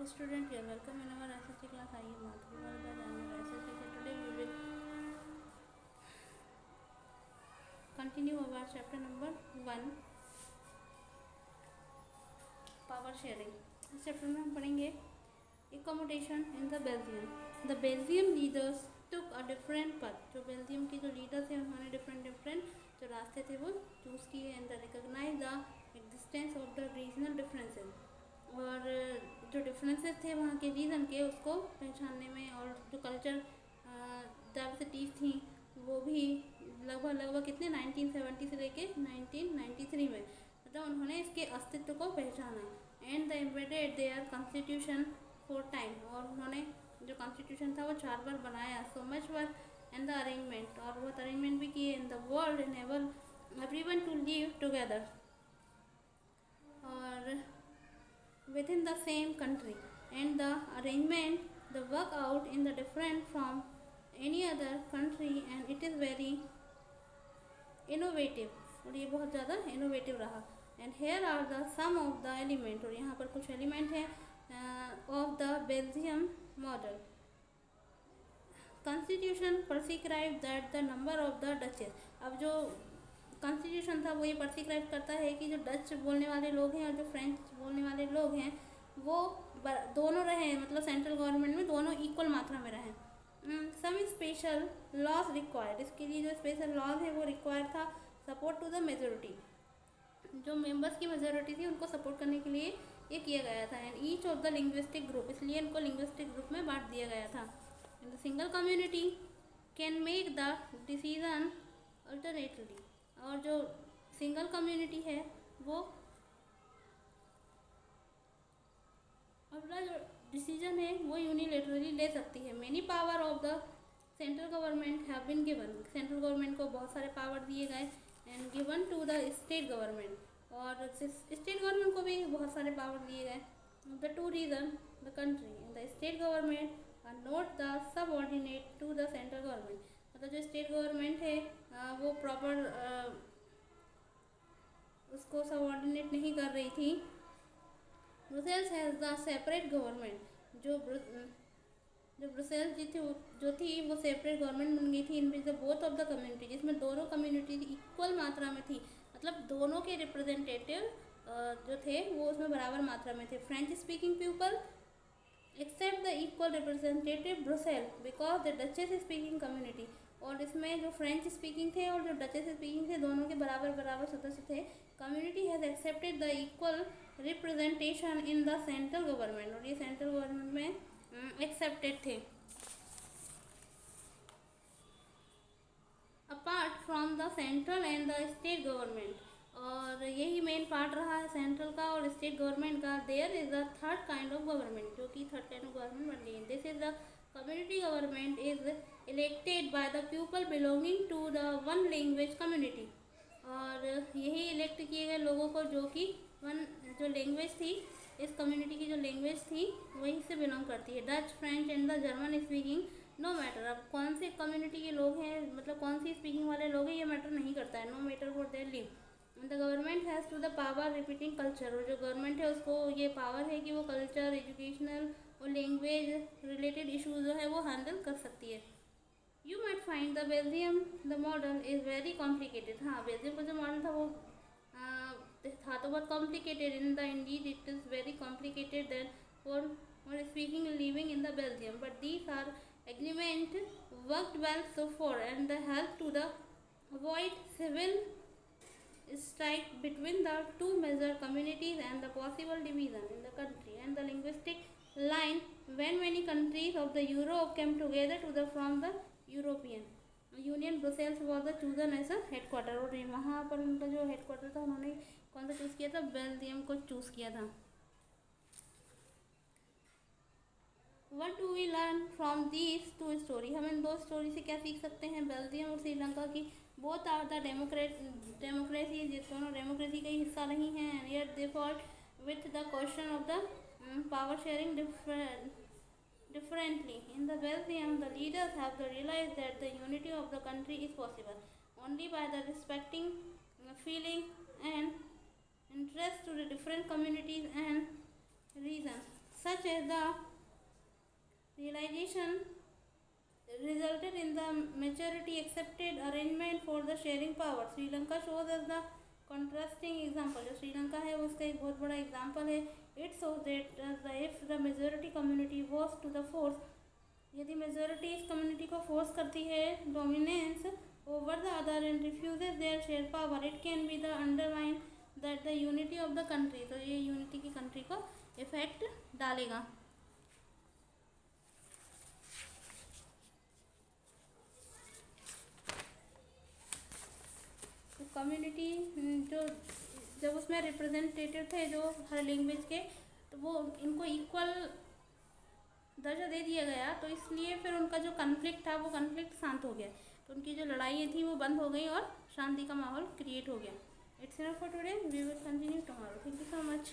Student, you are welcome in our SST class. I am Madhuri Bharadwaj. I am your SST teacher. Today we will continue our chapter number 1, power sharing. इस chapter में हम पढ़ेंगे accommodation in the Belgium. The Belgium leaders took a different path. जो Belgium के जो leaders हैं उन्होंने different जो रास्ते थे वो चूज़ किए and recognise the existence of the regional differences. और जो डिफरेंसेस थे वहाँ के रीज़न के उसको पहचानने में, और जो कल्चर डाइवर्सिटीज़ थी वो भी लगभग कितने 1970 से लेके 1993 में मतलब उन्होंने इसके अस्तित्व को पहचाना. And the embedded their constitution for time. और उन्होंने जो कॉन्स्टिट्यूशन था वो 4 बार बनाया. So much work and the arrangement, और बहुत अरेंजमेंट भी किए. In the world enable everyone to live together और within the same country, and the arrangement the work out in the different from any other country, and it is very innovative. और ये बहुत ज़्यादा innovative रहा. And here are the some of the element. और यहाँ पर कुछ element हैं of the Belgium model. Constitution prescribe that the number of the Dutch. अब जो कॉन्स्टिट्यूशन था वो ये प्रिस्क्राइब करता है कि जो डच बोलने वाले लोग हैं और जो फ्रेंच बोलने वाले लोग हैं वो दोनों रहें, मतलब सेंट्रल गवर्नमेंट में दोनों इक्वल मात्रा में रहें. Some special laws required. इसके लिए जो स्पेशल लॉज है वो रिक्वायर्ड था. Support to the majority. जो मेंबर्स की मेजोरिटी थी उनको सपोर्ट करने के लिए ये किया गया था. And each of the linguistic group, इसलिए इनको लिंग्विस्टिक ग्रुप में बांट दिया गया था. And the single community can make the decision alternately. और जो सिंगल कम्युनिटी है वो अपना जो डिसीजन है वो यूनिलेटरली ले सकती है. Many power of the central government have been given. Central government को बहुत सारे पावर दिए गए and given to the state government. और स्टेट गवर्नमेंट को भी बहुत सारे पावर दिए गए. The to region the country and the state government are not the subordinate to the central government. मतलब जो स्टेट गवर्नमेंट है वो प्रॉपर उसको सबऑर्डिनेट नहीं कर रही थी. Brussels has the separate government. जो ब्रुसेल्स जो थी वो सेपरेट गवर्नमेंट बन गई थी in the both of the community, जिसमें दोनों कम्युनिटी इक्वल मात्रा में थी. मतलब दोनों के रिप्रेजेंटेटिव जो थे वो उसमें बराबर मात्रा में थे. French speaking people accept the equal representative Brussels because the Dutch speaking community. और इसमें जो फ्रेंच स्पीकिंग थे और जो डचेस स्पीकिंग थे दोनों के बराबर सदस्य थे. Community has accepted the equal representation in the central government. और ये सेंट्रल गवर्नमेंट में एक्सेप्टेड थे. Apart from the central and the state government. और यही मेन पार्ट रहा है सेंट्रल का और स्टेट गवर्नमेंट का. There is the third kind of government, जो कि थर्ड काइंड ऑफ गवर्नमेंट बन गई. This is the community government is elected by the people belonging to the one language community. और यही इलेक्ट किए गए लोगों को जो कि वन जो लैंग्वेज थी, इस कम्युनिटी की जो लैंग्वेज थी वहीं से बिलोंग करती है. Dutch, French and the German speaking no matter. अब कौन से कम्युनिटी के लोग हैं, मतलब कौन सी स्पीकिंग वाले लोग हैं, ये मैटर नहीं करता है. No matter for their live. The government has to the power repeating culture. और जो गवर्नमेंट है उसको ये पावर है कि वो कल्चर, एजुकेशनल और लैंग्वेज रिलेटेड इशूज़ जो है वो हैंडल कर सकती है. You might find the Belgium the model is very complicated. हाँ, बेल्जियम का जो मॉडल था वो था तो बहुत complicated. In the indeed it is very complicated then for speaking living in the Belgium. But these are agreement worked well so far and the help to the avoid civil strike between the two major communities and the possible division in the country and the linguistic line when many countries of the Europe came together to the from the European Union. Brussels was the chosen as a headquarter. और वहाँ पर उनका जो headquarter था उन्होंने कौन सा choose किया था? बेल्जियम को चूज़ किया था. What do we learn from these two story? हम इन दो स्टोरी से क्या सीख सकते हैं? बेल्जियम और श्रीलंका की. बोथ आर द डेमोक्रेसी, जिस दोनों डेमोक्रेसी का ही हिस्सा नहीं है. And yet they fault with the question of the power sharing differently. In the Belgium, the leaders have realized that the unity of the country is possible only by the respecting feeling and interest to the different communities and regions. such as the realization resulted in the majority accepted arrangement for the sharing power. Sri Lanka shows as the contrasting example. जो श्रीलंका है उसका एक बहुत बड़ा example है. It shows that if the majority community was to the force, यदि majority इस community को फोर्स करती है dominance over the other and refuses their share power, it can be the undermine that the unity of the country. तो ये unity की country को effect डालेगा. तो कम्युनिटी जो जब उसमें रिप्रेजेंटेटिव थे जो हर लैंग्वेज के, तो वो इनको इक्वल दर्जा दे दिया गया. तो इसलिए फिर उनका जो कन्फ्लिक्ट था वो कन्फ्लिक्ट शांत हो गया. तो उनकी जो लड़ाइयाँ थी वो बंद हो गई और शांति का माहौल क्रिएट हो गया. It's enough for today. We will continue tomorrow. Thank you so much.